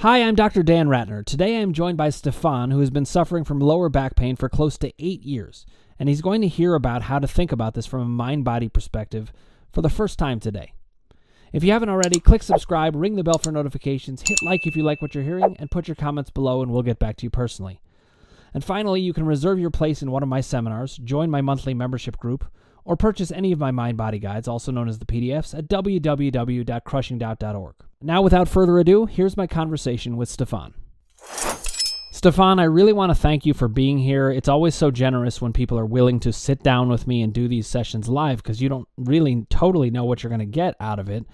Hi, I'm Dr. Dan Ratner. Today I am joined by Stephan, who has been suffering from lower back pain for close to 8 years, and he's going to hear about how to think about this from a mind-body perspective for the first time today. If you haven't already, click subscribe, ring the bell for notifications, hit like if you like what you're hearing, and put your comments below and we'll get back to you personally. And finally, you can reserve your place in one of my seminars, join my monthly membership group, or purchase any of my mind-body guides, also known as the PDFs, at www.crushingdoubt.org. Now, without further ado, here's my conversation with Stephan. Stephan, I really want to thank you for being here. It's always so generous when people are willing to sit down with me and do these sessions live because you don't really totally know what you're going to get out of it.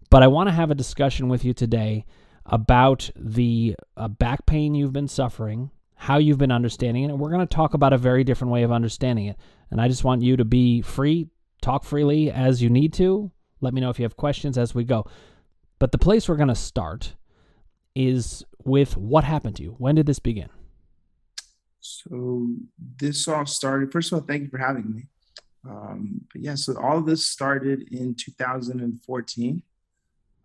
But I want to have a discussion with you today about the back pain you've been suffering, how you've been understanding it, and we're going to talk about a very different way of understanding it. And I just want you to be free, talk freely as you need to. Let me know if you have questions as we go. But the place we're going to start is with what happened to you. When did this begin? So this all started, first of all, thank you for having me. So all of this started in 2014.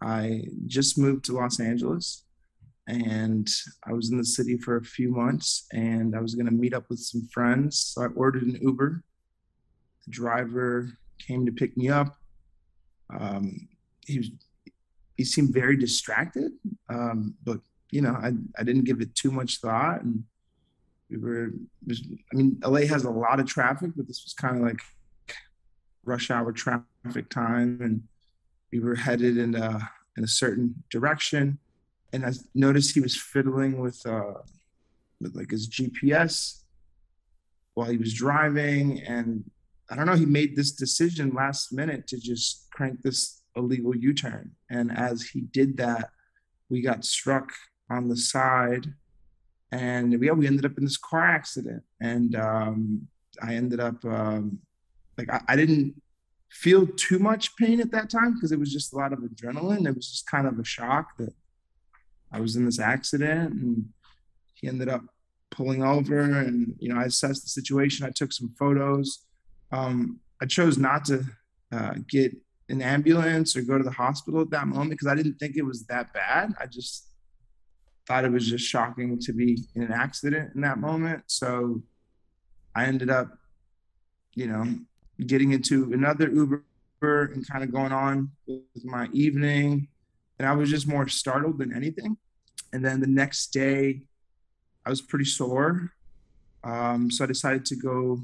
I just moved to Los Angeles and I was in the city for a few months and I was going to meet up with some friends. So I ordered an Uber. The driver came to pick me up. He seemed very distracted, but I didn't give it too much thought. And LA has a lot of traffic, but this was kind of like rush hour traffic time. And we were headed in a certain direction. And I noticed he was fiddling with like his GPS while he was driving. And I don't know, he made this decision last minute to just crank this illegal U-turn. And as he did that, we got struck on the side and we ended up in this car accident. And I ended up I didn't feel too much pain at that time because it was just a lot of adrenaline. It was just kind of a shock that I was in this accident, and he ended up pulling over and, I assessed the situation. I took some photos. I chose not to get an ambulance or go to the hospital at that moment because I didn't think it was that bad. I just thought it was just shocking to be in an accident in that moment. So I ended up, getting into another Uber and kind of going on with my evening. And I was just more startled than anything. And then the next day I was pretty sore. So I decided to go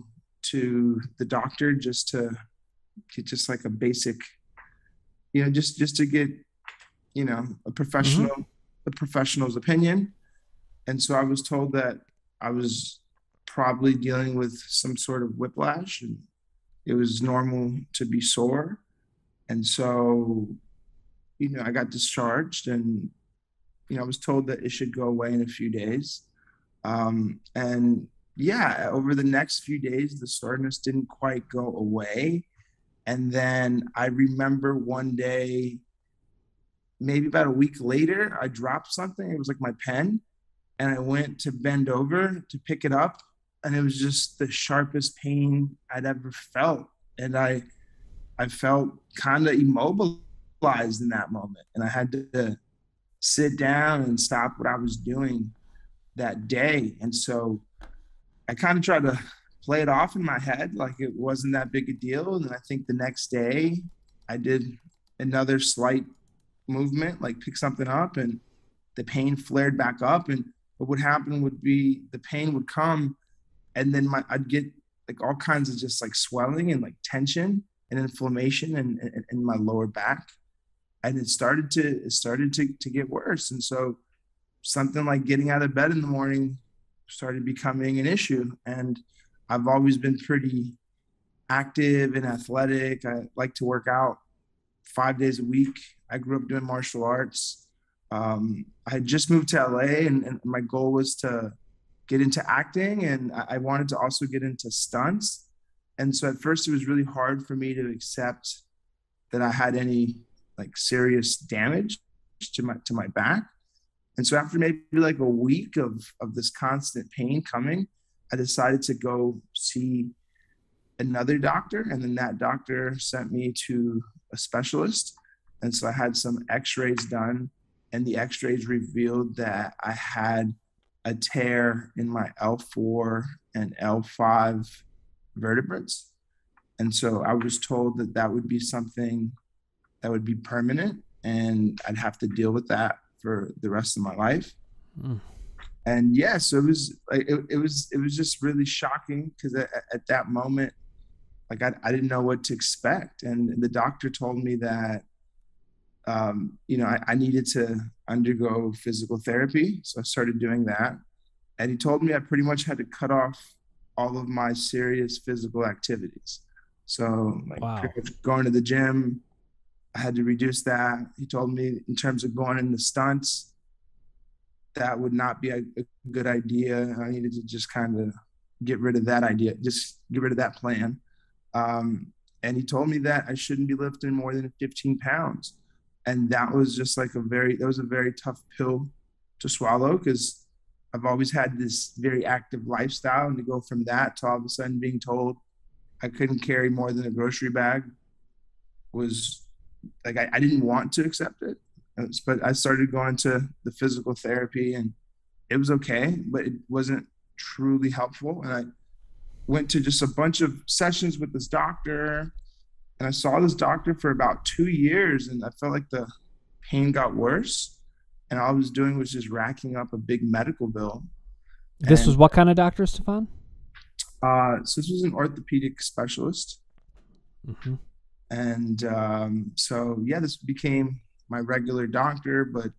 to the doctor just to get just like a basic, just to get, a professional's opinion. And so I was told that I was probably dealing with some sort of whiplash and it was normal to be sore. And so, I got discharged and, I was told that it should go away in a few days. Over the next few days, the soreness didn't quite go away. And then I remember one day, maybe about a week later, I dropped something. It was like my pen. And I went to bend over to pick it up. And it was just the sharpest pain I'd ever felt. And I felt kind of immobilized in that moment. And I had to sit down and stop what I was doing that day. And so I kind of tried to play it off in my head like it wasn't that big a deal. And I think the next day I did another slight movement, like pick something up, and the pain flared back up. And what would happen would be the pain would come and then I'd get like all kinds of just like swelling and like tension and inflammation in my lower back. And it started to get worse. And so something like getting out of bed in the morning started becoming an issue. And I've always been pretty active and athletic. I like to work out 5 days a week. I grew up doing martial arts. I had just moved to LA and my goal was to get into acting, and I wanted to also get into stunts. And so at first it was really hard for me to accept that I had any like serious damage to my back. And so after maybe like a week of this constant pain coming, I decided to go see another doctor. And then that doctor sent me to a specialist. And so I had some x-rays done and the x-rays revealed that I had a tear in my L4 and L5 vertebrates. And so I was told that that would be something that would be permanent and I'd have to deal with that for the rest of my life. Mm. And yeah, so it was like, it was just really shocking because at that moment, like I didn't know what to expect. And the doctor told me that, I needed to undergo physical therapy. So I started doing that. And he told me I pretty much had to cut off all of my serious physical activities. So like pretty much going to the gym, I had to reduce that. He told me in terms of going into stunts, that would not be a good idea. I needed to just kind of get rid of that idea, just get rid of that plan. And he told me that I shouldn't be lifting more than 15 pounds. And that was just like a very tough pill to swallow because I've always had this very active lifestyle. And to go from that to all of a sudden being told I couldn't carry more than a grocery bag was like, I didn't want to accept it. But I started going to the physical therapy and it was okay, but it wasn't truly helpful. And I went to just a bunch of sessions with this doctor and I saw this doctor for about 2 years and I felt like the pain got worse. And all I was doing was just racking up a big medical bill. This was what kind of doctor, Stephan? So this was an orthopedic specialist. Mm-hmm. And so, yeah, this became my regular doctor. But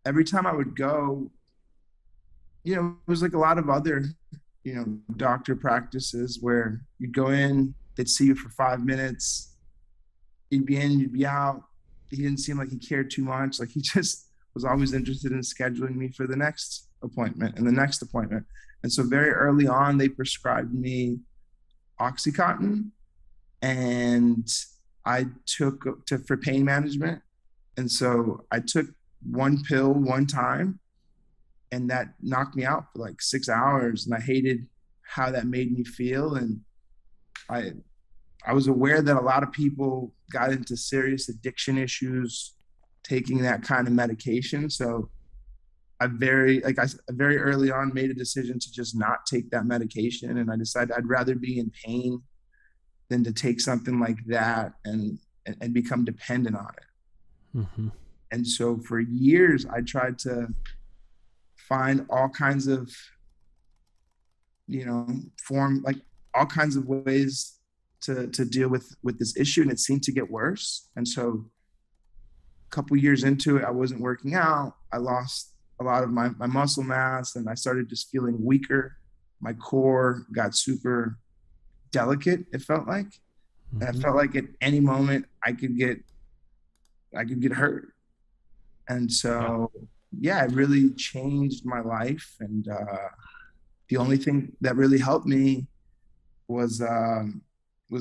every time I would go, it was like a lot of other, doctor practices where you'd go in, they'd see you for 5 minutes, you'd be in, you'd be out. He didn't seem like he cared too much. Like he just was always interested in scheduling me for the next appointment and the next appointment. And so very early on, they prescribed me Oxycontin and I took for pain management. And so I took one pill one time and that knocked me out for like 6 hours. And I hated how that made me feel. And I was aware that a lot of people got into serious addiction issues taking that kind of medication. So I very early on made a decision to just not take that medication. And I decided I'd rather be in pain than to take something like that and become dependent on it. Mm-hmm. And so for years, I tried to find all kinds of, form, like all kinds of ways to deal with this issue. And it seemed to get worse. And so a couple years into it, I wasn't working out. I lost a lot of my muscle mass and I started just feeling weaker. My core got super delicate, it felt like. Mm-hmm. And I felt like at any moment I could get hurt. And so, yeah, it really changed my life. And the only thing that really helped me was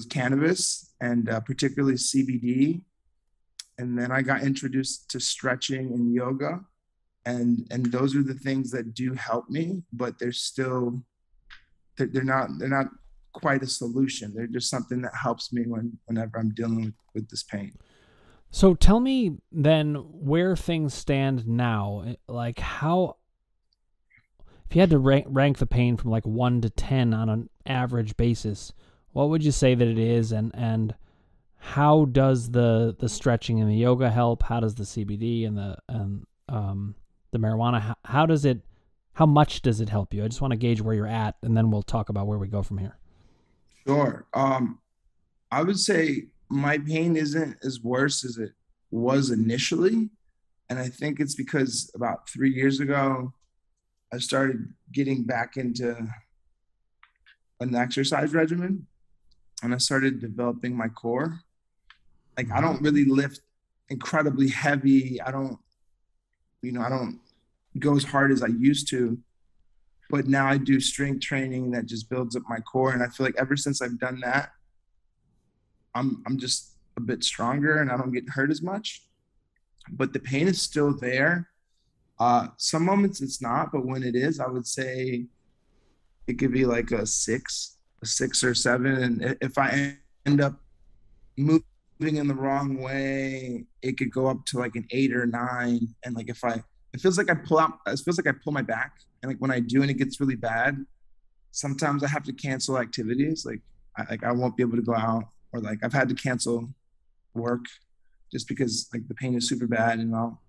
cannabis and particularly CBD. And then I got introduced to stretching and yoga. And those are the things that do help me, but they're still, they're not quite a solution. They're just something that helps me whenever I'm dealing with this pain. So tell me then where things stand now. Like how, if you had to rank the pain from like 1 to 10 on an average basis, what would you say that it is? And how does the stretching and the yoga help? How does the CBD and the marijuana, how much does it help you? I just want to gauge where you're at, and then we'll talk about where we go from here. Sure. I would say my pain isn't as worse as it was initially. And I think it's because about 3 years ago, I started getting back into an exercise regimen and I started developing my core. Like I don't really lift incredibly heavy. I don't go as hard as I used to, but now I do strength training that just builds up my core. And I feel like ever since I've done that, I'm just a bit stronger and I don't get hurt as much, but the pain is still there. Some moments it's not, but when it is, I would say it could be like a 6 or 7. And if I end up moving in the wrong way, it could go up to like an 8 or 9. And like it feels like I pull my back. And like when I do and it gets really bad, sometimes I have to cancel activities. I won't be able to go out, or like I've had to cancel work just because like the pain is super bad. And I'll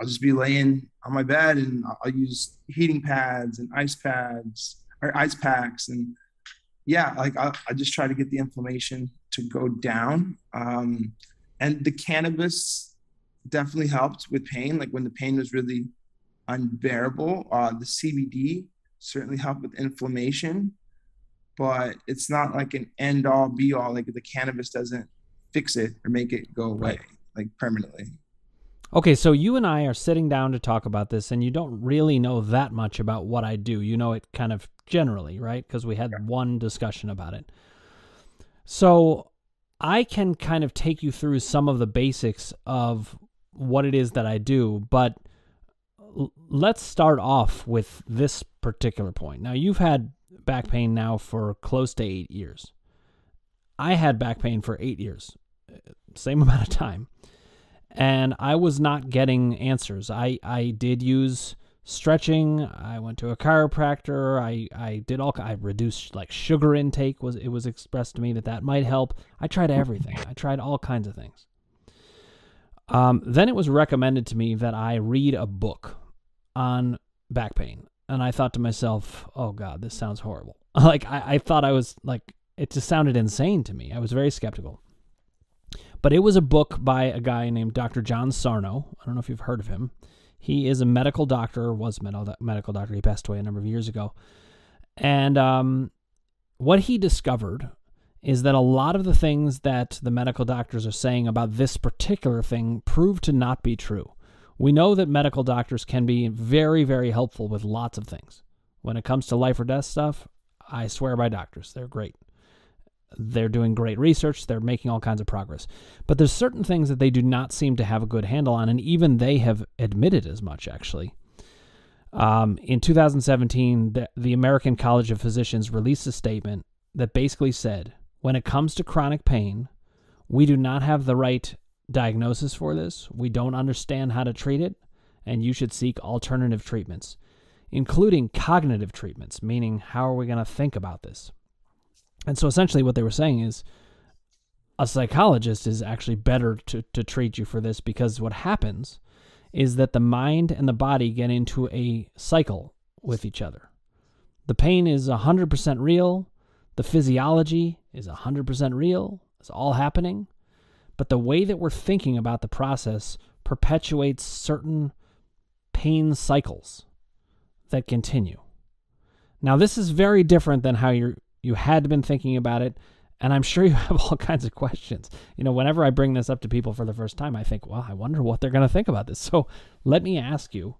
just be laying on my bed and I'll use heating pads and ice pads or ice packs. And yeah, like I just try to get the inflammation to go down. And the cannabis definitely helped with pain. Like when the pain was really unbearable, the CBD certainly helped with inflammation, but it's not like an end all be all. Like the cannabis doesn't fix it or make it go away like permanently. Okay, so you and I are sitting down to talk about this, and you don't really know that much about what I do. You know it kind of generally, right? Because we had one discussion about it. So I can kind of take you through some of the basics of what it is that I do, but let's start off with this particular point. Now, you've had back pain now for close to 8 years. I had back pain for 8 years, same amount of time. And I was not getting answers. I did use stretching. I went to a chiropractor. I reduced like sugar intake. It was expressed to me that might help. I tried everything. I tried all kinds of things. Then it was recommended to me that I read a book on back pain. And I thought to myself, oh God, this sounds horrible. Like I thought I was like, it just sounded insane to me. I was very skeptical. But it was a book by a guy named Dr. John Sarno. I don't know if you've heard of him. He is a medical doctor, was a medical doctor. He passed away a number of years ago. And what he discovered is that a lot of the things that the medical doctors are saying about this particular thing prove to not be true. We know that medical doctors can be very, very helpful with lots of things. When it comes to life or death stuff, I swear by doctors. They're great. They're doing great research. They're making all kinds of progress. But there's certain things that they do not seem to have a good handle on, and even they have admitted as much, actually. In 2017, the American College of Physicians released a statement that basically said, when it comes to chronic pain, we do not have the right diagnosis for this. We don't understand how to treat it, and you should seek alternative treatments, including cognitive treatments, meaning how are we going to think about this? And so essentially what they were saying is a psychologist is actually better to treat you for this, because what happens is that the mind and the body get into a cycle with each other. The pain is 100% real. The physiology is 100% real. It's all happening. But the way that we're thinking about the process perpetuates certain pain cycles that continue. Now, this is very different than how you had been thinking about it, and I'm sure you have all kinds of questions. You know, whenever I bring this up to people for the first time, I think, well, I wonder what they're going to think about this. So let me ask you,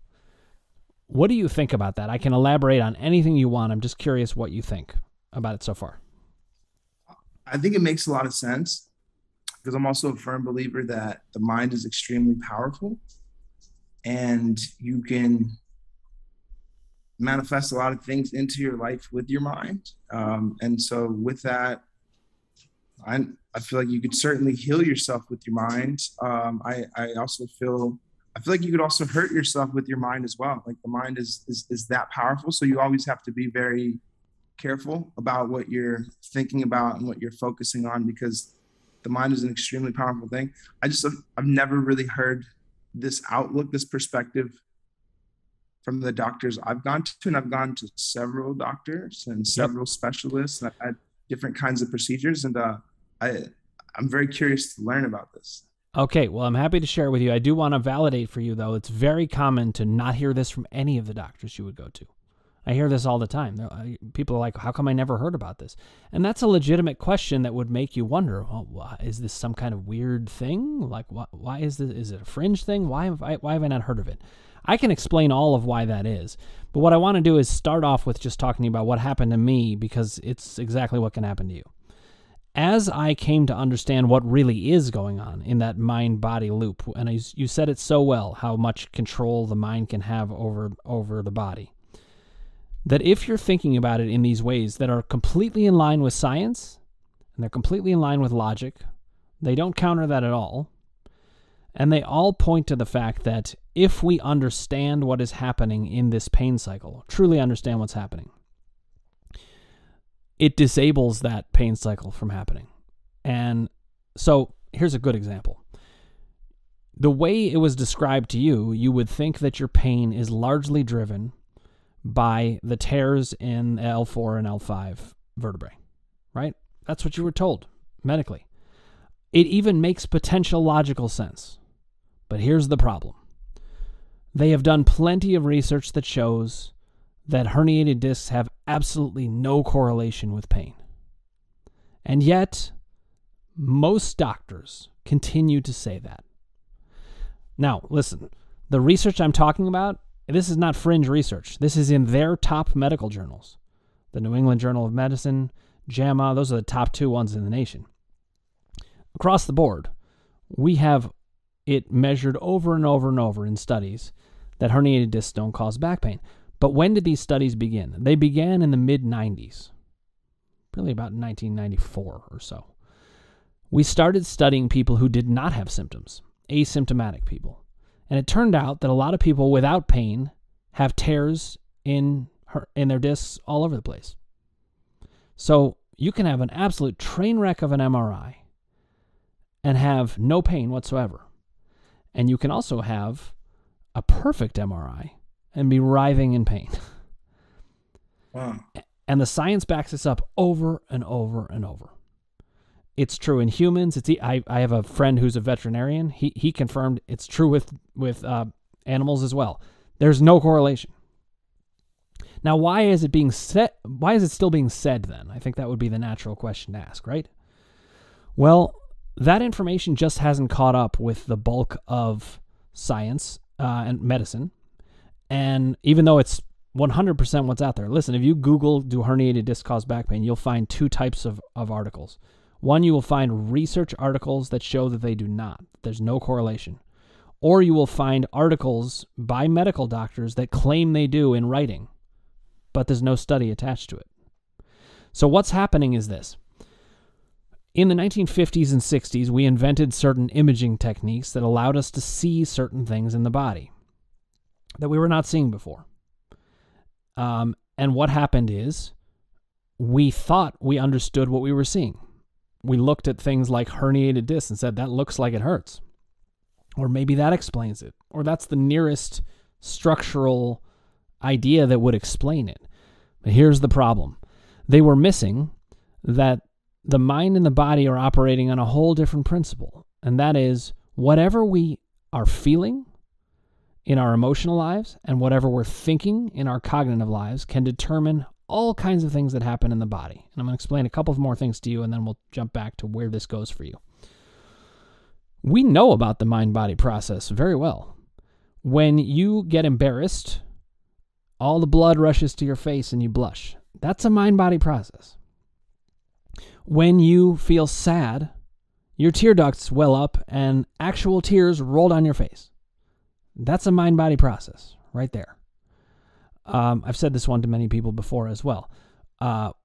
what do you think about that? I can elaborate on anything you want. I'm just curious what you think about it so far. I think it makes a lot of sense, because I'm also a firm believer that the mind is extremely powerful, and you can manifest a lot of things into your life with your mind. And so with that, I feel like you could certainly heal yourself with your mind. I feel like you could also hurt yourself with your mind as well. Like the mind is that powerful. So you always have to be very careful about what you're thinking about and what you're focusing on, because the mind is an extremely powerful thing. I've never really heard this outlook, this perspective from the doctors I've gone to, and I've gone to several doctors and several specialists, and I've had different kinds of procedures, and I'm very curious to learn about this. Okay, well, I'm happy to share it with you. I do want to validate for you, though, it's very common to not hear this from any of the doctors you would go to. I hear this all the time. People are like, how come I never heard about this? And that's a legitimate question that would make you wonder, well, is this some kind of weird thing? Like, why is this? Is it a fringe thing? Why have I not heard of it? I can explain all of why that is. But what I want to do is start off with just talking about what happened to me, because it's exactly what can happen to you. As I came to understand what really is going on in that mind-body loop, and you said it so well, how much control the mind can have over the body, that if you're thinking about it in these ways that are completely in line with science, and they're completely in line with logic, They don't counter that at all. And they all point to the fact that if we understand what is happening in this pain cycle, truly understand what's happening, it disables that pain cycle from happening. And so here's a good example. The way it was described to you, you would think that your pain is largely driven by the tears in L4 and L5 vertebrae, right? That's what you were told medically. It even makes potential logical sense. But here's the problem. They have done plenty of research that shows that herniated discs have absolutely no correlation with pain. And yet, most doctors continue to say that. Now, listen, the research I'm talking about, this is not fringe research. This is in their top medical journals. The New England Journal of Medicine, JAMA, those are the top 2 ones in the nation. Across the board, we have it measured over and over and over in studies that herniated discs don't cause back pain. But when did these studies begin? They began in the mid-90s, really about 1994 or so. We started studying people who did not have symptoms, asymptomatic people. And it turned out that a lot of people without pain have tears in their discs all over the place. So you can have an absolute train wreck of an MRI and have no pain whatsoever. And you can also have a perfect MRI and be writhing in pain. Wow. And the science backs this up over and over and over. It's true in humans. I have a friend who's a veterinarian. He confirmed it's true with animals as well. There's no correlation. Now, why is it being said? Why is it still being said then? I think that would be the natural question to ask, right? Well, that information just hasn't caught up with the bulk of science and medicine. And even though it's 100% what's out there, listen, if you Google, do herniated disc cause back pain, you'll find 2 types of articles. One, you will find research articles that show that they do not. There's no correlation. Or you will find articles by medical doctors that claim they do in writing, but there's no study attached to it. So what's happening is this. In the 1950s and 60s, we invented certain imaging techniques that allowed us to see certain things in the body that we were not seeing before. And what happened is we thought we understood what we were seeing. We looked at things like herniated discs and said, that looks like it hurts. Or maybe that explains it. Or that's the nearest structural idea that would explain it. But here's the problem. They were missing that the mind and the body are operating on a whole different principle. And that is, whatever we are feeling in our emotional lives and whatever we're thinking in our cognitive lives can determine all kinds of things that happen in the body. And I'm going to explain a couple of more things to you, and then we'll jump back to where this goes for you. We know about the mind-body process very well. When you get embarrassed, all the blood rushes to your face and you blush. That's a mind-body process. When you feel sad, your tear ducts well up and actual tears roll down your face. That's a mind-body process right there. I've said this one to many people before as well.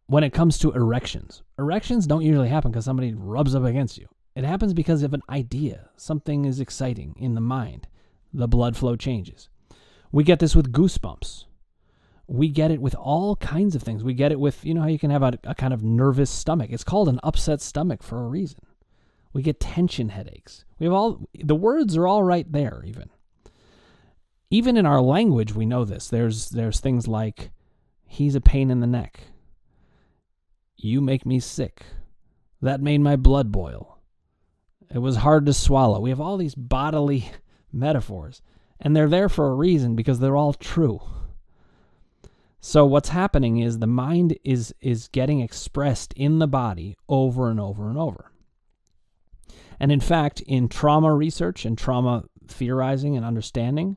When it comes to erections don't usually happen because somebody rubs up against you. It happens because of an idea. Something is exciting in the mind. The blood flow changes. We get this with goosebumps. We get it with all kinds of things. We get it with, you know how you can have a kind of nervous stomach. It's called an upset stomach for a reason. We get tension headaches. The words are all right there even. Even in our language, we know this. There's things like, he's a pain in the neck. You make me sick. That made my blood boil. It was hard to swallow. We have all these bodily metaphors, and they're there for a reason because they're all true. So what's happening is the mind is getting expressed in the body over and over and over. And in fact, in trauma research and trauma theorizing and understanding,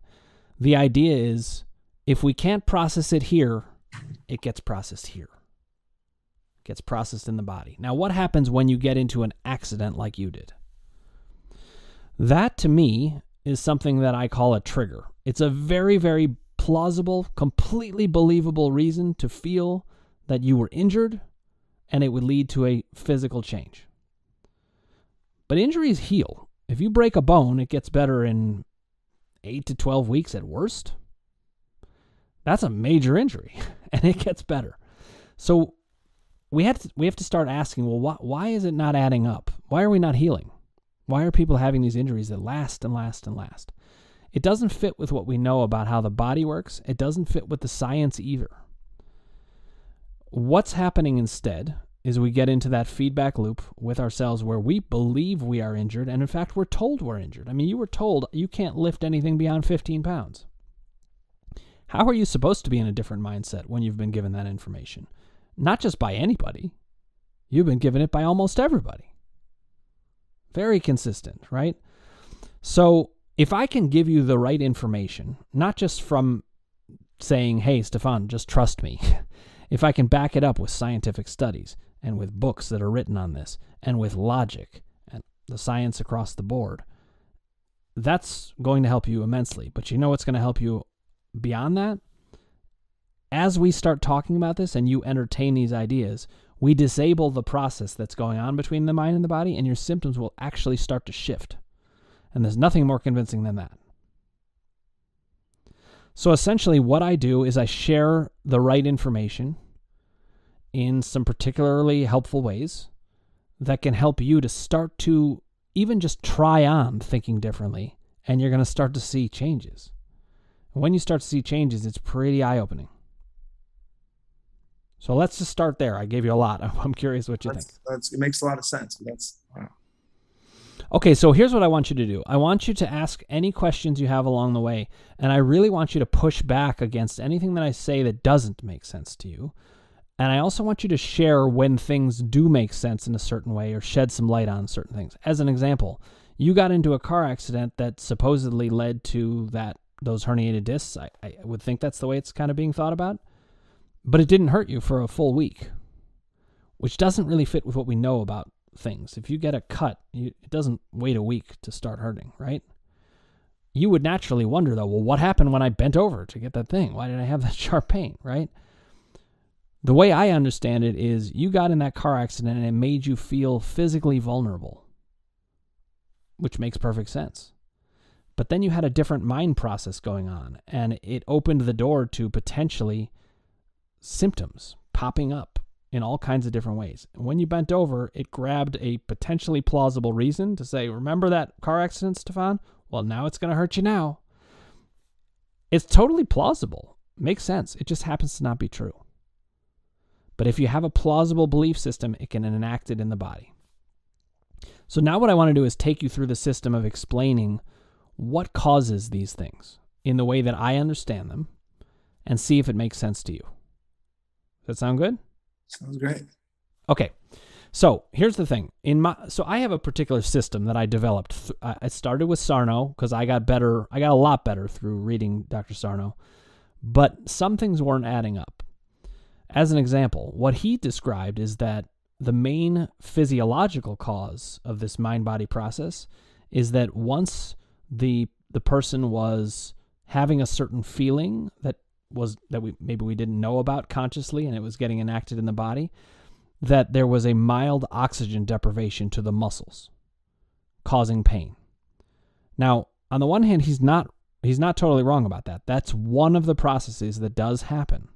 the idea is if we can't process it here, it gets processed here. It gets processed in the body. Now, what happens when you get into an accident like you did? That, to me, is something that I call a trigger. It's a very, very plausible, completely believable reason to feel that you were injured and it would lead to a physical change. But injuries heal. If you break a bone, it gets better in 8 to 12 weeks at worst. That's a major injury, and it gets better. So we have to start asking, well, why is it not adding up? Why are we not healing? Why are people having these injuries that last and last and last? It doesn't fit with what we know about how the body works. It doesn't fit with the science either. What's happening instead is we get into that feedback loop with ourselves where we believe we are injured, and in fact, we're told we're injured. I mean, you were told you can't lift anything beyond 15 pounds. How are you supposed to be in a different mindset when you've been given that information? Not just by anybody. You've been given it by almost everybody. Very consistent, right? So if I can give you the right information, not just from saying, hey, Stephan, just trust me. If I can back it up with scientific studies and with books that are written on this and with logic and the science across the board, that's going to help you immensely. But you know what's going to help you beyond that? As we start talking about this and you entertain these ideas, we disable the process that's going on between the mind and the body, and your symptoms will actually start to shift. And there's nothing more convincing than that. So essentially what I do is I share the right information in some particularly helpful ways that can help you to start to even just try on thinking differently, and you're going to start to see changes. When you start to see changes, it's pretty eye-opening. So let's just start there. I gave you a lot. I'm curious what you think. It makes a lot of sense. Wow. Okay, so here's what I want you to do. I want you to ask any questions you have along the way, and I really want you to push back against anything that I say that doesn't make sense to you. And I also want you to share when things do make sense in a certain way or shed some light on certain things. As an example, you got into a car accident that supposedly led to those herniated discs. I would think that's the way it's kind of being thought about. But it didn't hurt you for a full week, which doesn't really fit with what we know about things. If you get a cut, it doesn't wait a week to start hurting, right? You would naturally wonder, though, well, what happened when I bent over to get that thing? Why did I have that sharp pain, right? The way I understand it is you got in that car accident and it made you feel physically vulnerable, which makes perfect sense. But then you had a different mind process going on, and it opened the door to potentially symptoms popping up in all kinds of different ways. And when you bent over, it grabbed a potentially plausible reason to say, remember that car accident, Stephan? Well, now it's going to hurt you now. It's totally plausible. Makes sense. It just happens to not be true. But if you have a plausible belief system, it can enact it in the body. So now what I want to do is take you through the system of explaining what causes these things in the way that I understand them and see if it makes sense to you. Does that sound good? Sounds great. Okay. So here's the thing. So I have a particular system that I developed. I started with Sarno because I got a lot better through reading Dr. Sarno, but some things weren't adding up. As an example, what he described is that the main physiological cause of this mind-body process is that once the person was having a certain feeling that we didn't know about consciously, and it was getting enacted in the body, that there was a mild oxygen deprivation to the muscles, causing pain. Now, on the one hand, he's not totally wrong about that. That's one of the processes that does happen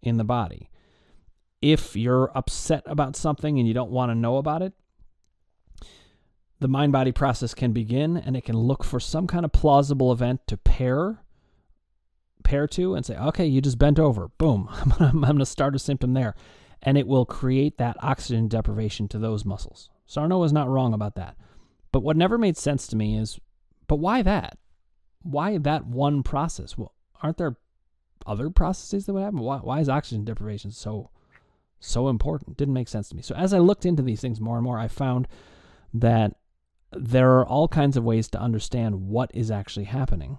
in the body. If you're upset about something and you don't want to know about it, the mind-body process can begin, and it can look for some kind of plausible event to pair to and say, okay, you just bent over. Boom. I'm going to start a symptom there. And it will create that oxygen deprivation to those muscles. Sarno was not wrong about that. But what never made sense to me is, but why that? Why that one process? Well, aren't there other processes that would happen? Why is oxygen deprivation so important? Didn't make sense to me. So as I looked into these things more and more, I found that there are all kinds of ways to understand what is actually happening.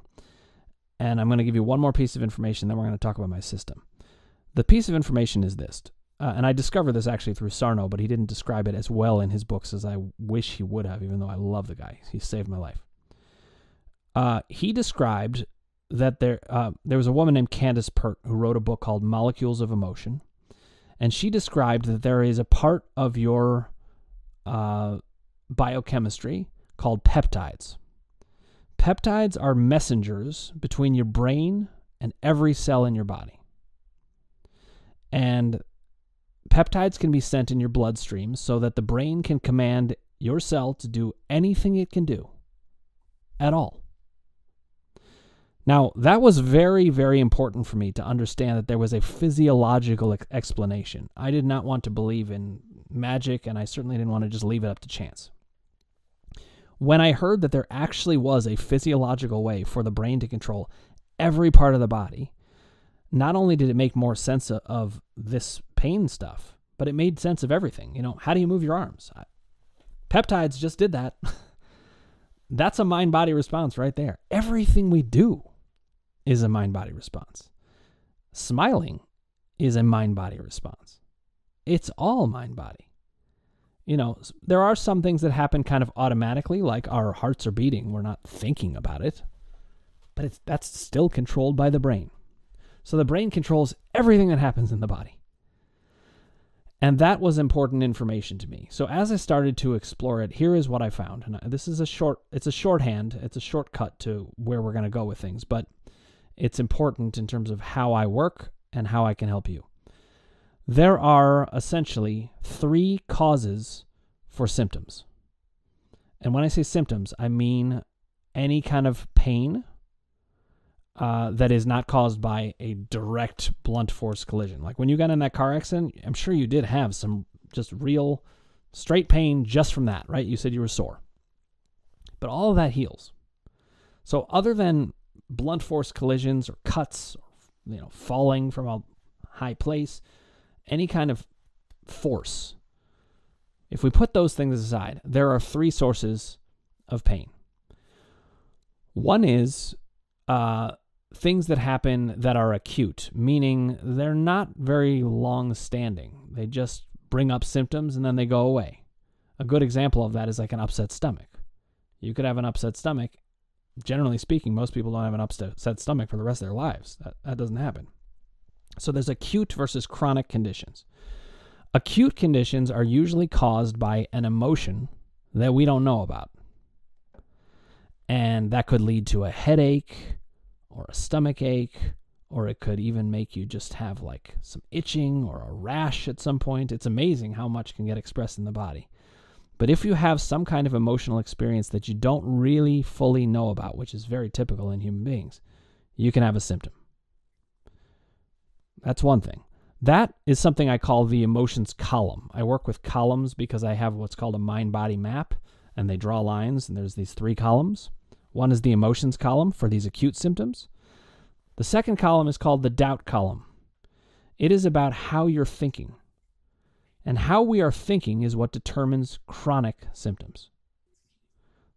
And I'm going to give you one more piece of information, then we're going to talk about my system. The piece of information is this. And I discovered this actually through Sarno, but he didn't describe it as well in his books as I wish he would have, even though I love the guy. He saved my life. He described that there was a woman named Candace Pert who wrote a book called Molecules of Emotion. And she described that there is a part of your biochemistry called peptides. Peptides are messengers between your brain and every cell in your body. And peptides can be sent in your bloodstream so that the brain can command your cell to do anything it can do at all. Now, that was very, very important for me to understand that there was a physiological explanation. I did not want to believe in magic, and I certainly didn't want to just leave it up to chance. When I heard that there actually was a physiological way for the brain to control every part of the body, not only did it make more sense of this pain stuff, but it made sense of everything. You know, how do you move your arms? Peptides just did that. That's a mind-body response right there. Everything we do is a mind-body response. Smiling is a mind-body response. It's all mind-body. You know, there are some things that happen kind of automatically, like our hearts are beating. We're not thinking about it. But that's still controlled by the brain. So the brain controls everything that happens in the body. And that was important information to me. So as I started to explore it, here is what I found. And this is it's a shorthand, it's a shortcut to where we're going to go with things, but it's important in terms of how I work and how I can help you. There are essentially 3 causes for symptoms. And when I say symptoms, I mean any kind of pain that is not caused by a direct blunt force collision. Like when you got in that car accident, I'm sure you did have some just real straight pain just from that, right? You said you were sore. But all of that heals. So other than blunt force collisions or cuts, or, falling from a high place, any kind of force, if we put those things aside, there are 3 sources of pain. One is things that happen that are acute, meaning they're not very long-standing. They just bring up symptoms and then they go away. A good example of that is like an upset stomach. You could have an upset stomach. Generally speaking, most people don't have an upset stomach for the rest of their lives. That doesn't happen. So there's acute versus chronic conditions. Acute conditions are usually caused by an emotion that we don't know about. And that could lead to a headache or a stomach ache, or it could even make you just have like some itching or a rash at some point. It's amazing how much can get expressed in the body. But if you have some kind of emotional experience that you don't really fully know about, which is very typical in human beings, you can have a symptom. That's one thing. That is something I call the emotions column. I work with columns because I have what's called a mind-body map, and they draw lines, and there's these 3 columns. One is the emotions column for these acute symptoms. The second column is called the doubt column. It is about how you're thinking. And how we are thinking is what determines chronic symptoms.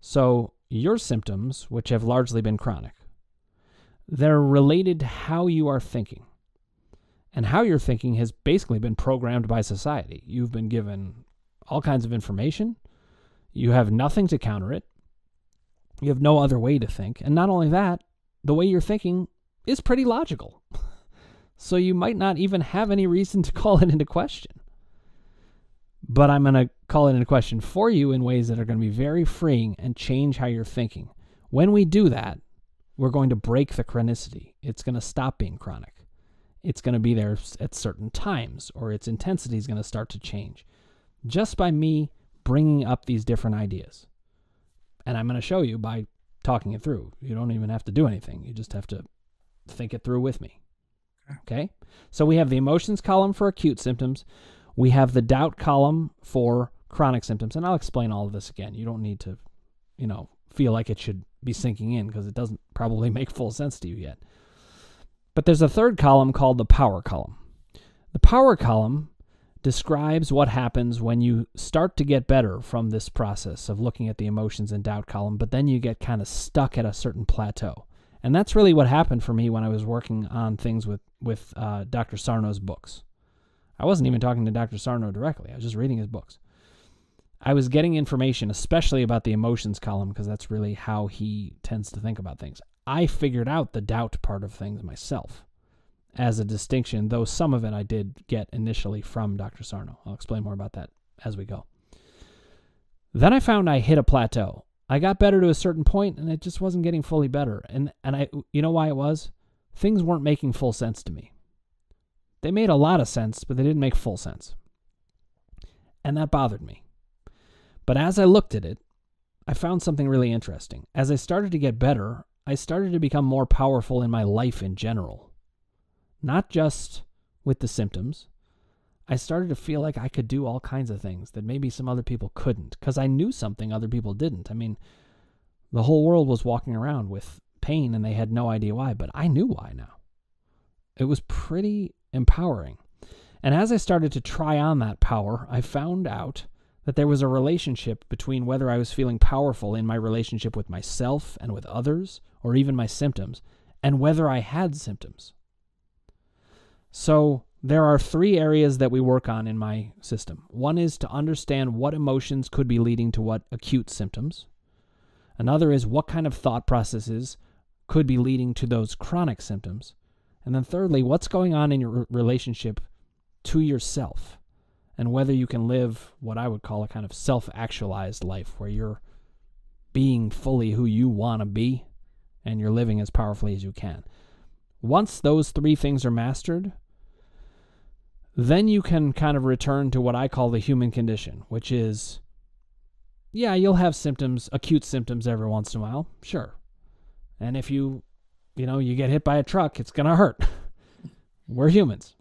So your symptoms, which have largely been chronic, they're related to how you are thinking. And how you're thinking has basically been programmed by society. You've been given all kinds of information. You have nothing to counter it. You have no other way to think. And not only that, the way you're thinking is pretty logical. So you might not even have any reason to call it into question. But I'm going to call it into question for you in ways that are going to be very freeing and change how you're thinking. When we do that, we're going to break the chronicity. It's going to stop being chronic. It's going to be there at certain times, or its intensity is going to start to change. Just by me bringing up these different ideas. And I'm going to show you by talking it through. You don't even have to do anything. You just have to think it through with me. Okay? So we have the emotions column for acute symptoms. We have the doubt column for chronic symptoms. And I'll explain all of this again. You don't need to, feel like it should be sinking in because it doesn't probably make full sense to you yet. But there's a third column called the power column. The power column describes what happens when you start to get better from this process of looking at the emotions and doubt column, but then you get kind of stuck at a certain plateau. And that's really what happened for me when I was working on things with Dr. Sarno's books. I wasn't even talking to Dr. Sarno directly. I was just reading his books. I was getting information, especially about the emotions column, because that's really how he tends to think about things. I figured out the doubt part of things myself as a distinction, though some of it I did get initially from Dr. Sarno. I'll explain more about that as we go. Then I found I hit a plateau. I got better to a certain point, and it just wasn't getting fully better. And you know why it was? Things weren't making full sense to me. They made a lot of sense, but they didn't make full sense. And that bothered me. But as I looked at it, I found something really interesting. As I started to get better, I started to become more powerful in my life in general. Not just with the symptoms. I started to feel like I could do all kinds of things that maybe some other people couldn't, because I knew something other people didn't. I mean, the whole world was walking around with pain and they had no idea why, but I knew why now. It was pretty empowering. And as I started to try on that power, I found out that there was a relationship between whether I was feeling powerful in my relationship with myself and with others, or even my symptoms, and whether I had symptoms. So there are 3 areas that we work on in my system. One is to understand what emotions could be leading to what acute symptoms. Another is what kind of thought processes could be leading to those chronic symptoms. And then thirdly, what's going on in your relationship to yourself, and whether you can live what I would call a kind of self-actualized life, where you're being fully who you want to be and you're living as powerfully as you can. Once those 3 things are mastered, then you can kind of return to what I call the human condition, which is, yeah, you'll have symptoms, acute symptoms every once in a while, sure. And if you get hit by a truck, it's going to hurt. We're humans.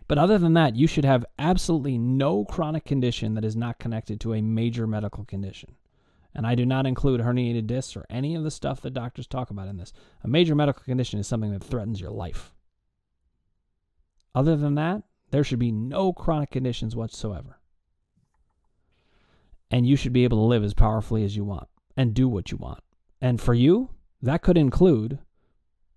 But other than that, you should have absolutely no chronic condition that is not connected to a major medical condition. And I do not include herniated discs or any of the stuff that doctors talk about in this. A major medical condition is something that threatens your life. Other than that, there should be no chronic conditions whatsoever. And you should be able to live as powerfully as you want and do what you want. And for you, that could include,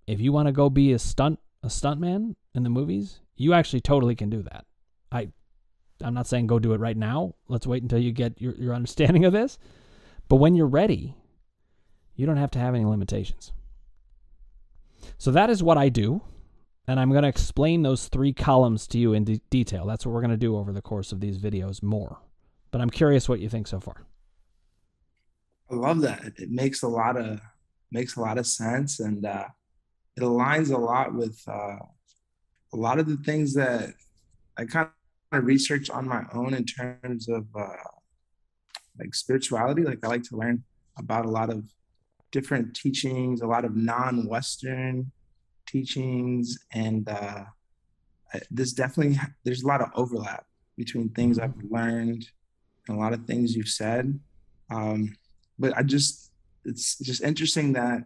if you want to go be a stuntman in the movies, you actually totally can do that. I'm not saying go do it right now. Let's wait until you get your understanding of this. But when you're ready, you don't have to have any limitations. So that is what I do. And I'm going to explain those 3 columns to you in detail. That's what we're going to do over the course of these videos more. But I'm curious what you think so far. I love that. It makes a lot of sense, and it aligns a lot with a lot of the things that I kind of research on my own in terms of like spirituality. Like, I like to learn about a lot of different teachings, a lot of non-Western teachings, and there's a lot of overlap between things I've learned and a lot of things you've said. But it's just interesting that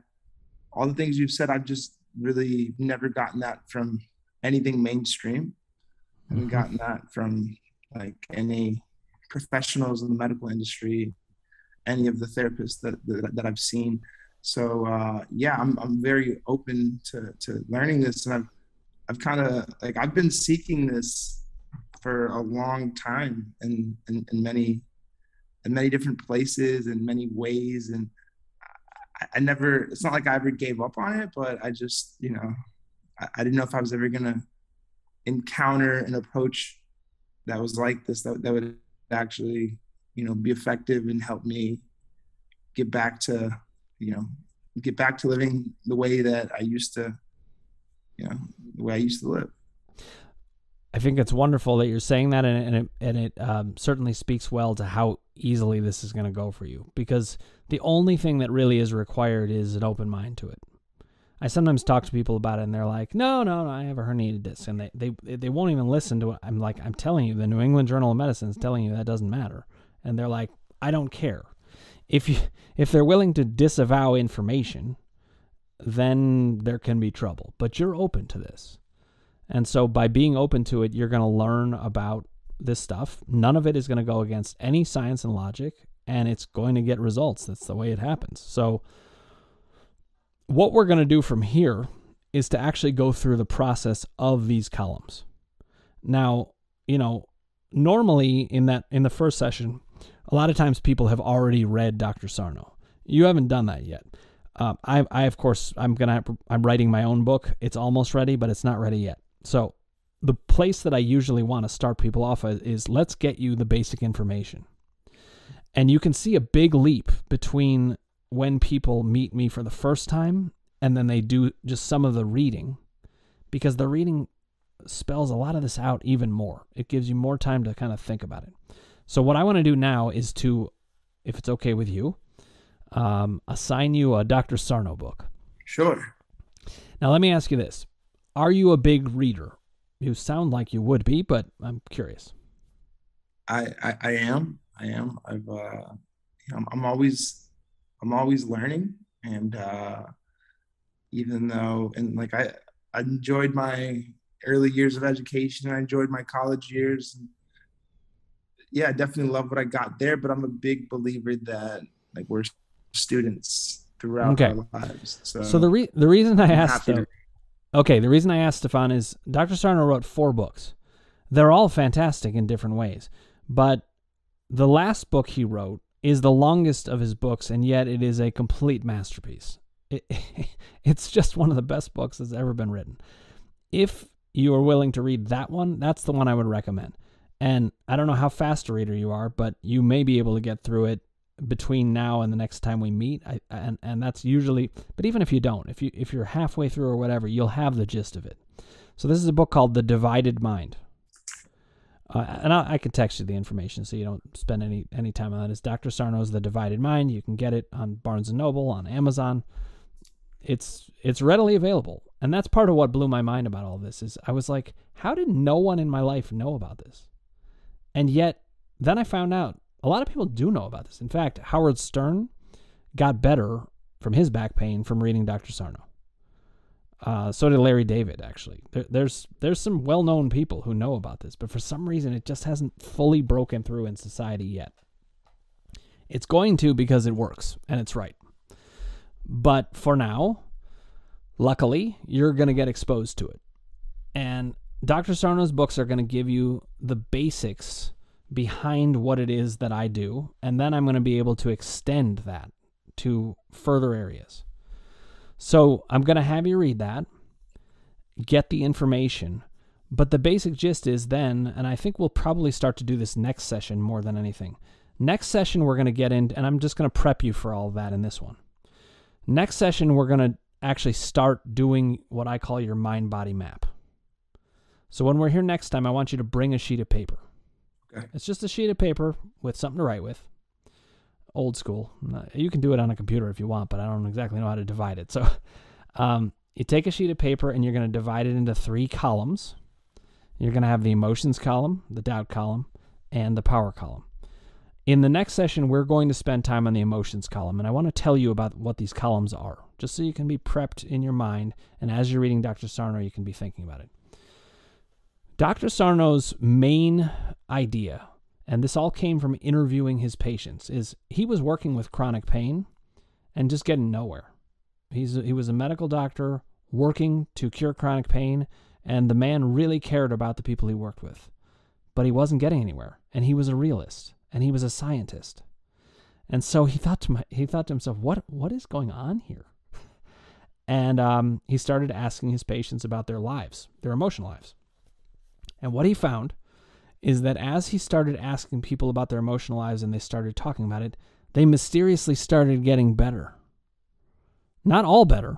all the things you've said, I've just really never gotten that from anything mainstream. I haven't gotten that from like any professionals in the medical industry, any of the therapists that I've seen. So I'm very open to learning this, and I've kind of like, I've been seeking this for a long time in many different places, in many ways, and it's not like I ever gave up on it, but I just, I didn't know if I was ever gonna encounter an approach that was like this, that would actually, be effective and help me get back to living the way that I used to, the way I used to live. I think it's wonderful that you're saying that, and it certainly speaks well to how easily this is going to go for you, because the only thing that really is required is an open mind to it. I sometimes talk to people about it, and they're like, no, I have a herniated disc, and they won't even listen to it. I'm like, I'm telling you, the New England Journal of Medicine is telling you that doesn't matter, and they're like, I don't care. If they're willing to disavow information, then there can be trouble. But you're open to this. And so by being open to it, you're going to learn about this stuff. None of it is going to go against any science and logic, and it's going to get results. That's the way it happens. So what we're going to do from here is to actually go through the process of these columns. Now, normally in the first session, a lot of times people have already read Dr. Sarno. You haven't done that yet. I of course, I'm writing my own book. It's almost ready, but it's not ready yet. So the place that I usually want to start people off is let's get you the basic information. And you can see a big leap between when people meet me for the first time and then they do just some of the reading, because the reading spells a lot of this out even more. It gives you more time to kind of think about it. So what I want to do now is to, if it's okay with you, assign you a Dr. Sarno book. Sure. Now let me ask you this. Are you a big reader? You sound like you would be, but I'm curious. I am. I'm always learning, and even though, and like I enjoyed my early years of education, I enjoyed my college years. And yeah, I definitely love what I got there, but I'm a big believer that like we're students throughout our lives. So the reason I asked, the reason I asked Stephan is Dr. Sarno wrote 4 books. They're all fantastic in different ways, but the last book he wrote is the longest of his books, and yet it is a complete masterpiece. It's just one of the best books that's ever been written. If you are willing to read that one, that's the one I would recommend. And I don't know how fast a reader you are, but you may be able to get through it between now and the next time we meet. And that's usually, but even if you don't, if you're halfway through or whatever, you'll have the gist of it. So this is a book called The Divided Mind. And I can text you the information so you don't spend any time on it. It's Dr. Sarno's The Divided Mind. You can get it on Barnes & Noble, on Amazon. It's readily available. And that's part of what blew my mind about all this is I was like, how did no one in my life know about this? And yet, then I found out a lot of people do know about this. In fact, Howard Stern got better from his back pain from reading Dr. Sarno. So did Larry David, actually. There's some well-known people who know about this, but for some reason it just hasn't fully broken through in society yet. It's going to because it works, and it's right. But for now, luckily, you're going to get exposed to it. And Dr. Sarno's books are going to give you the basics behind what it is that I do, and then I'm going to be able to extend that to further areas. So I'm going to have you read that, get the information, but the basic gist is then, and I think we'll probably start to do this next session more than anything. Next session we're going to get in, and I'm just going to prep you for all of that in this one. Next session we're going to actually start doing what I call your mind-body map. So when we're here next time, I want you to bring a sheet of paper. Okay. It's just a sheet of paper with something to write with. Old school. You can do it on a computer if you want, but I don't exactly know how to divide it. So you take a sheet of paper and you're going to divide it into 3 columns. You're going to have the emotions column, the doubt column, and the power column. In the next session, we're going to spend time on the emotions column, and I want to tell you about what these columns are, just so you can be prepped in your mind, and as you're reading Dr. Sarno, you can be thinking about it. Dr. Sarno's main idea, and this all came from interviewing his patients, is he was working with chronic pain and just getting nowhere. He was a medical doctor working to cure chronic pain, and the man really cared about the people he worked with. But he wasn't getting anywhere, and he was a realist, and he was a scientist. And so he thought to himself, what is going on here? And he started asking his patients about their lives, their emotional lives. And what he found is that as he started asking people about their emotional lives and they started talking about it, they mysteriously started getting better. Not all better,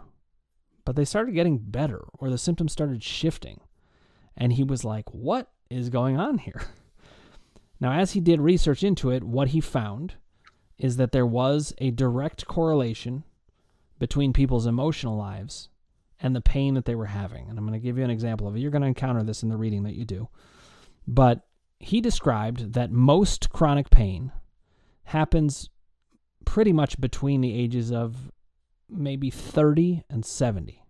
but they started getting better, or the symptoms started shifting. And he was like, what is going on here? Now, as he did research into it, what he found is that there was a direct correlation between people's emotional lives and the pain that they were having. And I'm going to give you an example of it. You're going to encounter this in the reading that you do. But he described that most chronic pain happens pretty much between the ages of maybe 30 and 70.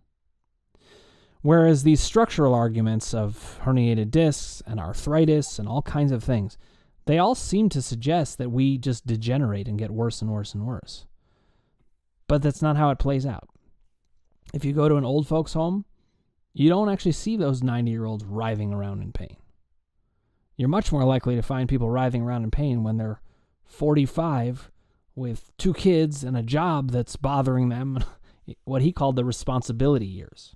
Whereas these structural arguments of herniated discs and arthritis and all kinds of things, they all seem to suggest that we just degenerate and get worse and worse and worse. But that's not how it plays out. If you go to an old folks' home, you don't actually see those 90-year-olds writhing around in pain. You're much more likely to find people writhing around in pain when they're 45 with 2 kids and a job that's bothering them, what he called the responsibility years.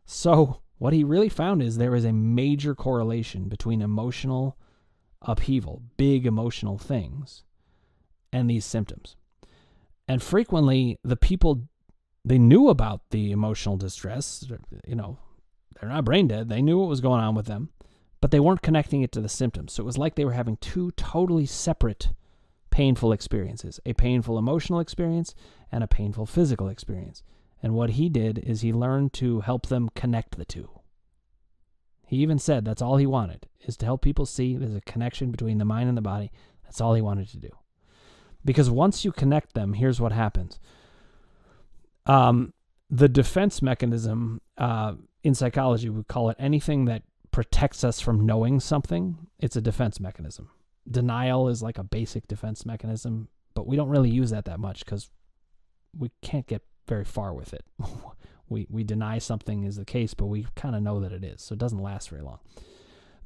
So what he really found is there is a major correlation between emotional upheaval, big emotional things, and these symptoms. And frequently, the people, they knew about the emotional distress. You know, they're not brain dead. They knew what was going on with them, but they weren't connecting it to the symptoms. So it was like they were having two totally separate painful experiences, a painful emotional experience and a painful physical experience. And what he did is he learned to help them connect the two. He even said that's all he wanted, is to help people see there's a connection between the mind and the body. That's all he wanted to do. Because once you connect them, here's what happens. The defense mechanism in psychology, we call it anything that protects us from knowing something. It's a defense mechanism. Denial is like a basic defense mechanism, but we don't really use that much because we can't get very far with it. We deny something is the case, but we kind of know that it is, so it doesn't last very long.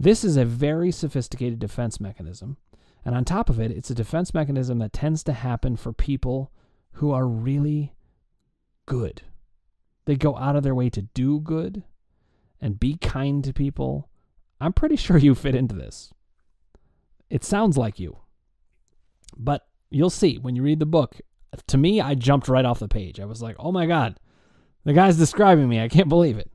This is a very sophisticated defense mechanism, and on top of it, it's a defense mechanism that tends to happen for people who are really good. They go out of their way to do good and be kind to people. I'm pretty sure you fit into this. It sounds like you. But you'll see when you read the book. To me, I jumped right off the page. I was like, oh my God, the guy's describing me. I can't believe it.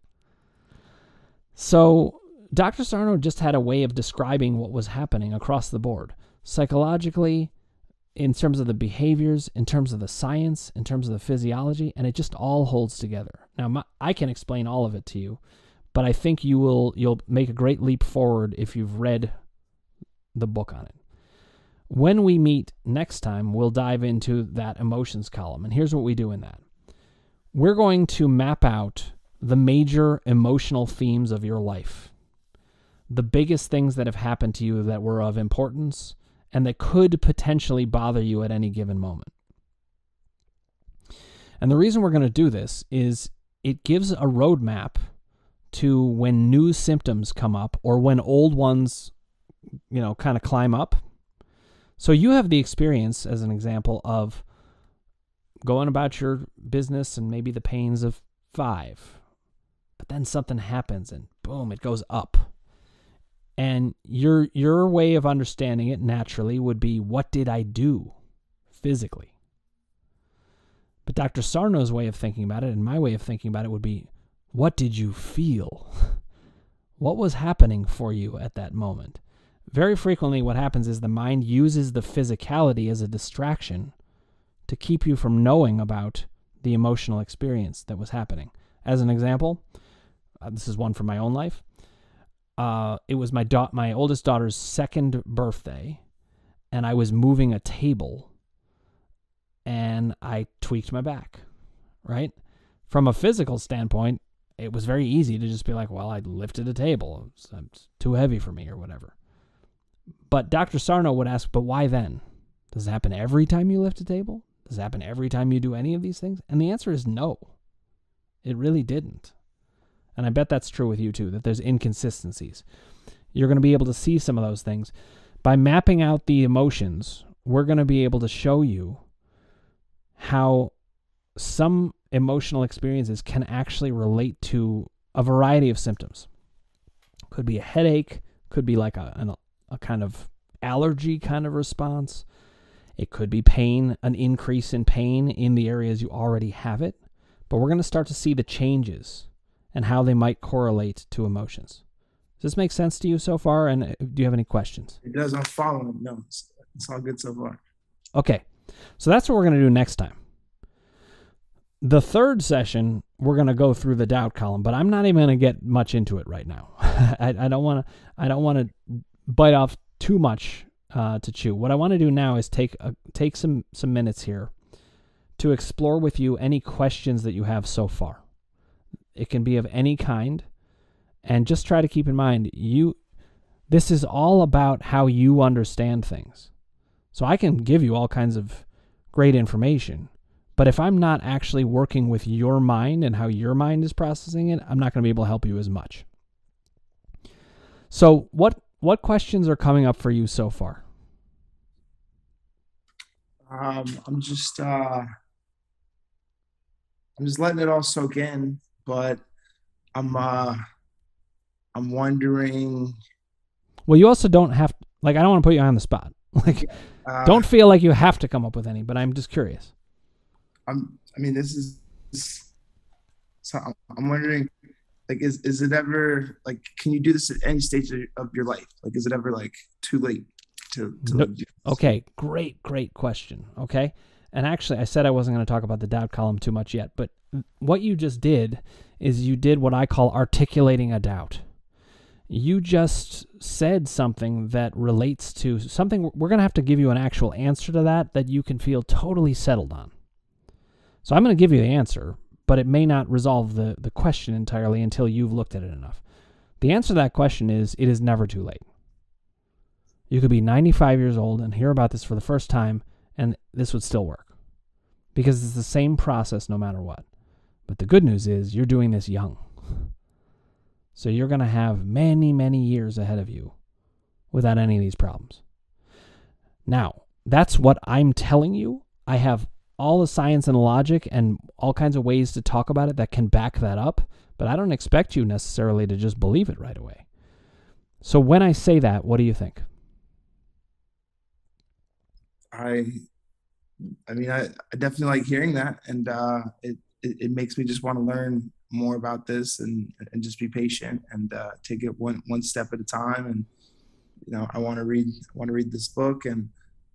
So Dr. Sarno just had a way of describing what was happening across the board. Psychologically, in terms of the behaviors, in terms of the science, in terms of the physiology, and it just all holds together. Now, I can explain all of it to you, but I think you'll make a great leap forward if you've read the book on it. When we meet next time, we'll dive into that emotions column, and here's what we do in that. We're going to map out the major emotional themes of your life, the biggest things that have happened to you that were of importance and that could potentially bother you at any given moment. And the reason we're going to do this is it gives a roadmap to when new symptoms come up or when old ones, kind of climb up. So you have the experience, as an example, of going about your business and maybe the pains of 5, but then something happens and boom, it goes up. And your way of understanding it naturally would be, what did I do physically? But Dr. Sarno's way of thinking about it and my way of thinking about it would be, what did you feel? What was happening for you at that moment? Very frequently what happens is the mind uses the physicality as a distraction to keep you from knowing about the emotional experience that was happening. As an example, this is one from my own life. It was my oldest daughter's 2nd birthday, and I was moving a table, and I tweaked my back, right? From a physical standpoint, it was very easy to just be like, well, I lifted a table. It's too heavy for me or whatever. But Dr. Sarno would ask, but why then? Does it happen every time you lift a table? Does it happen every time you do any of these things? And the answer is no. It really didn't. And I bet that's true with you too, that there's inconsistencies. You're going to be able to see some of those things. By mapping out the emotions, we're going to be able to show you how some emotional experiences can actually relate to a variety of symptoms. Could be a headache, could be like a kind of allergy kind of response. It could be pain, an increase in pain in the areas you already have it. But we're going to start to see the changes and how they might correlate to emotions. Does this make sense to you so far? And do you have any questions? It does. I'm following. No, it's all good so far. Okay. So that's what we're going to do next time. The third session, we're going to go through the doubt column, but I'm not even going to get much into it right now. I don't want to bite off too much to chew. What I want to do now is take some minutes here to explore with you any questions that you have so far. It can be of any kind, and just try to keep in mind, this is all about how you understand things. So I can give you all kinds of great information, but if I'm not actually working with your mind and how your mind is processing it, I'm not going to be able to help you as much. So what questions are coming up for you so far? I'm just letting it all soak in, but I'm wondering. Well, you also don't have, I don't want to put you on the spot. Don't feel like you have to come up with any, but I'm just curious. So I'm wondering, like, is it ever, like, can you do this at any stage of your life? Like, is it ever like too late to No, okay, great question. Okay. And actually, I said I wasn't going to talk about the doubt column too much yet, but what you just did is you did what I call articulating a doubt. You just said something that relates to something. We're going to have to give you an actual answer to that you can feel totally settled on. So I'm going to give you the answer, but it may not resolve the question entirely until you've looked at it enough. The answer to that question is, it is never too late. You could be 95 years old and hear about this for the first time, and this would still work. Because it's the same process no matter what. But the good news is, you're doing this young. So you're going to have many, many years ahead of you without any of these problems. Now, that's what I'm telling you. I have all the science and logic and all kinds of ways to talk about it that can back that up, but I don't expect you necessarily to just believe it right away. So when I say that, what do you think? I definitely like hearing that, and it makes me just want to learn more about this and just be patient and take it one step at a time. And I want to read this book, and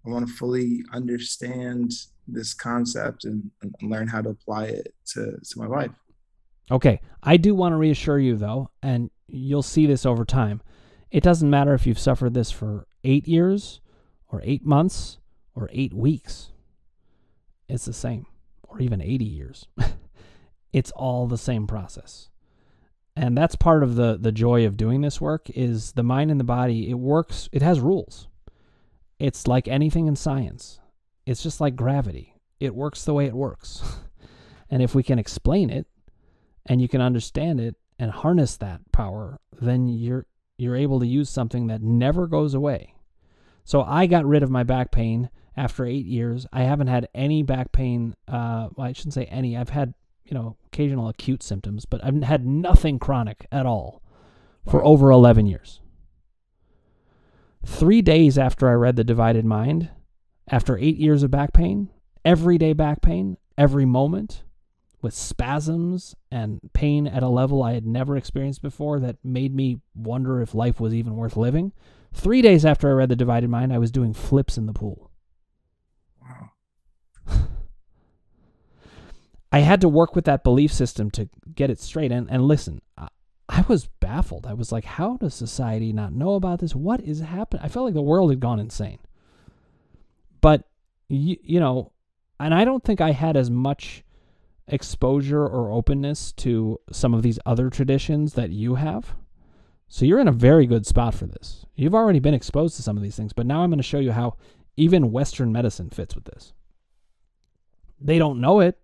I want to fully understand this concept and learn how to apply it to my life. Okay, I do want to reassure you though, and you'll see this over time. It doesn't matter if you've suffered this for 8 years or 8 months or 8 weeks. It's the same, or even 80 years. It's all the same process. And that's part of the joy of doing this work, is the mind and the body, it works, it has rules. It's like anything in science. It's just like gravity. It works the way it works. And if we can explain it, and you can understand it and harness that power, then you're able to use something that never goes away. So I got rid of my back pain after 8 years. I haven't had any back pain. Well, I shouldn't say any. I've had occasional acute symptoms, but I've had nothing chronic at all for over 11 years. 3 days after I read The Divided Mind, after 8 years of back pain, everyday back pain, every moment, with spasms and pain at a level I had never experienced before that made me wonder if life was even worth living. 3 days after I read The Divided Mind, I was doing flips in the pool. Wow. I had to work with that belief system to get it straight. And listen, I was baffled. I was like, how does society not know about this? What is happening? I felt like the world had gone insane. But, and I don't think I had as much exposure or openness to some of these other traditions that you have. So you're in a very good spot for this. You've already been exposed to some of these things, but now I'm going to show you how even Western medicine fits with this. They don't know it.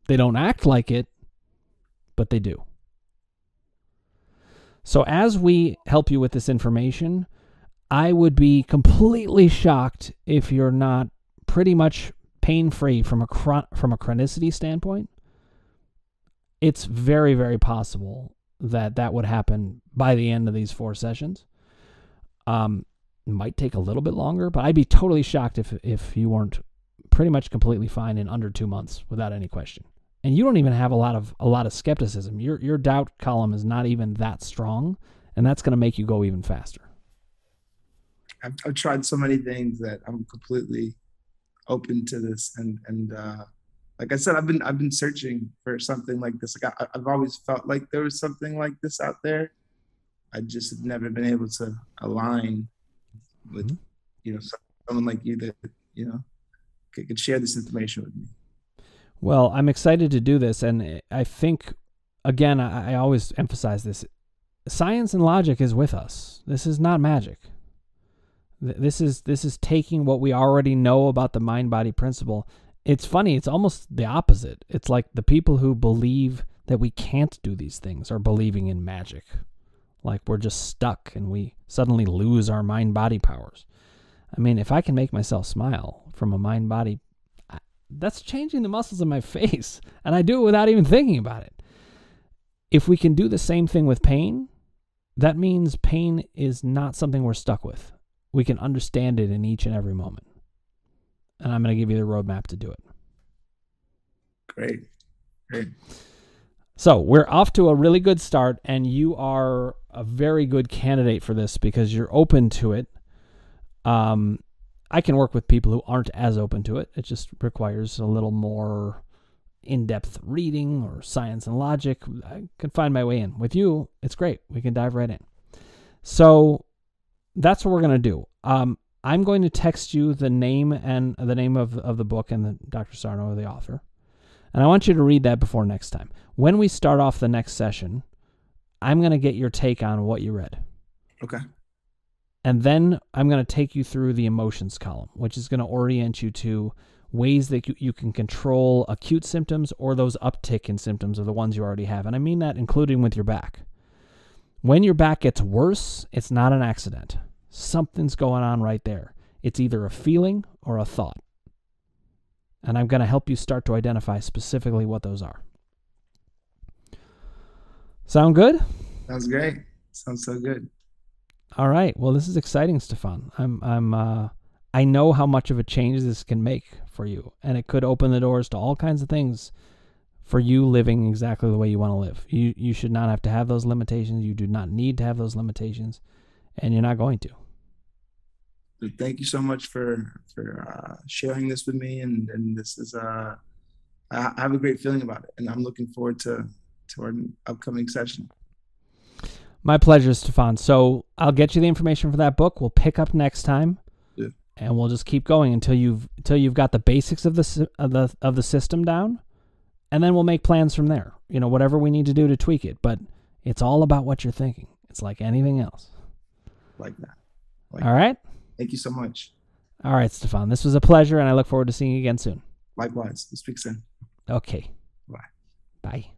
They don't act like it, but they do. So as we help you with this information, I would be completely shocked if you're not pretty much pain-free from a chronicity standpoint. It's very, very possible that would happen by the end of these 4 sessions. It might take a little bit longer, but I'd be totally shocked if you weren't pretty much completely fine in under 2 months without any question. And you don't even have a lot of skepticism. Your doubt column is not even that strong, and that's going to make you go even faster. I've tried so many things that I'm completely open to this, and like I said, I've been searching for something like this. Like I've always felt like there was something like this out there. I just have never been able to align with someone like you that could share this information with me. Well, I'm excited to do this, and I think, again, I always emphasize this. Science and logic is with us. This is not magic. This is taking what we already know about the mind-body principle. It's funny, it's almost the opposite. It's like the people who believe that we can't do these things are believing in magic. Like we're just stuck and we suddenly lose our mind-body powers. I mean, if I can make myself smile from a mind-body, that's changing the muscles in my face, and I do it without even thinking about it. If we can do the same thing with pain, that means pain is not something we're stuck with. We can understand it in each and every moment. and I'm going to give you the roadmap to do it. Great. So we're off to a really good start, and you are a very good candidate for this because you're open to it. I can work with people who aren't as open to it. It just requires a little more in-depth reading or science and logic. I can find my way in. With you, it's great. We can dive right in. So that's what we're going to do. I'm going to text you the name of the book and the Dr. Sarno, the author. And I want you to read that before next time. When we start off the next session, I'm going to get your take on what you read. Okay. And then I'm going to take you through the emotions column, which is going to orient you to ways that you can control acute symptoms or those uptick in symptoms of the ones you already have. And I mean that including with your back. When your back gets worse, it's not an accident. Something's going on right there. It's either a feeling or a thought. And I'm going to help you start to identify specifically what those are. Sound good? Sounds great. Sounds so good. All right. Well, this is exciting, Stephan. I know how much of a change this can make for you, and it could open the doors to all kinds of things for you living exactly the way you want to live. You should not have to have those limitations. You do not need to have those limitations, and you're not going to. Thank you so much for sharing this with me, and this is I have a great feeling about it, and I'm looking forward to our upcoming session. My pleasure, Stephan. So I'll get you the information for that book. We'll pick up next time, and we'll just keep going until you've got the basics of the system down, and then we'll make plans from there. Whatever we need to do to tweak it. But it's all about what you're thinking. It's like anything else. Like that. All right. Thank you so much. All right, Stephan. This was a pleasure, and I look forward to seeing you again soon. Likewise. We'll speak soon. Okay. Bye. Bye.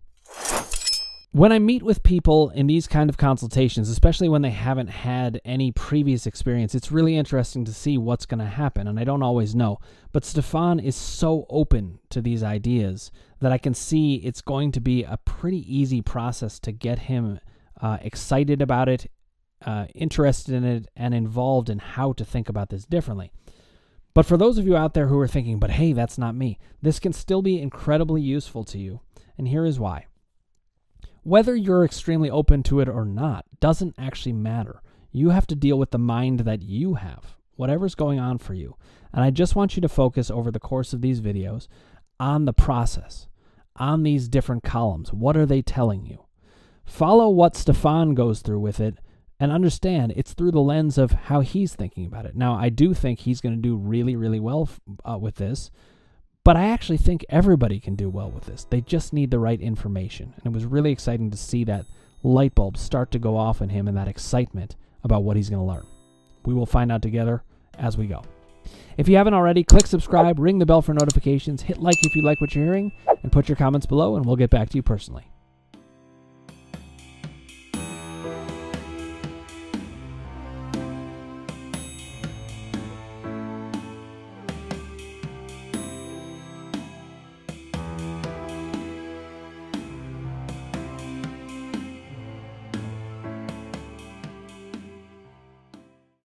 When I meet with people in these kind of consultations, especially when they haven't had any previous experience, it's really interesting to see what's going to happen, and I don't always know. But Stephan is so open to these ideas that I can see it's going to be a pretty easy process to get him excited about it, interested in it, and involved in how to think about this differently. But for those of you out there who are thinking, but hey, that's not me, this can still be incredibly useful to you, and here is why. Whether you're extremely open to it or not doesn't actually matter. You have to deal with the mind that you have, whatever's going on for you. And I just want you to focus over the course of these videos on the process, on these different columns. What are they telling you? Follow what Stephan goes through with it and understand it's through the lens of how he's thinking about it. Now, I do think he's going to do really, really well with this. But I actually think everybody can do well with this. They just need the right information. And it was really exciting to see that light bulb start to go off in him and that excitement about what he's going to learn. We will find out together as we go. If you haven't already, click subscribe, ring the bell for notifications, hit like if you like what you're hearing, and put your comments below, and we'll get back to you personally.